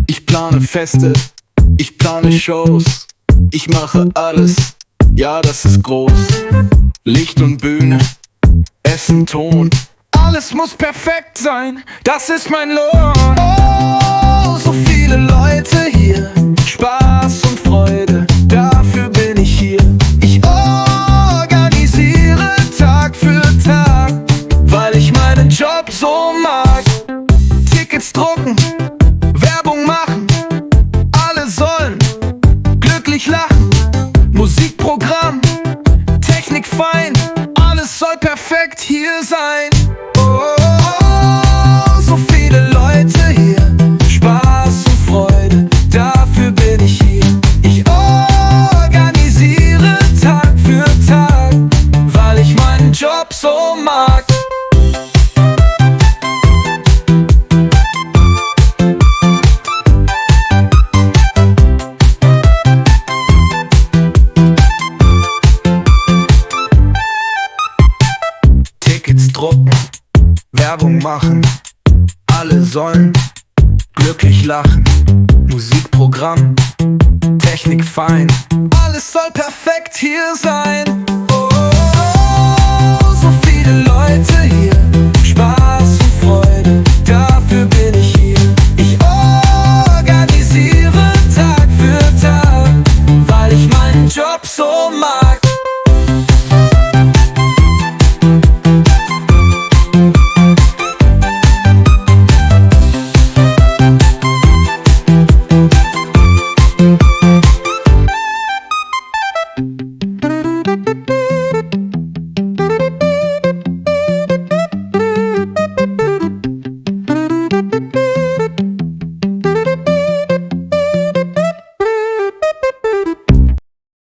Ich plane Feste, ich plane Shows, ich mache alles, ja das ist groß. Licht und Bühne, Essen, Ton, alles muss perfekt sein, das ist mein Lohn. Oh, so viele Leute hier, Spaß und Freude, dafür bin ich hier. Ich organisiere Tag für Tag, weil ich meinen Job so mag. Tickets drucken, Werbung machen, alle sollen glücklich lachen. Musikprogramm, Technik fein, alles soll perfekt hier sein. Oh, so viele Leute hier, Spaß und Freude, dafür bin ich hier. Ich organisiere Tag für Tag, weil ich meinen Job so mag. Tickets drucken, Werbung machen, alle sollen glücklich lachen. Musikprogramm, Technik fein, alles soll perfekt hier sein. Oh,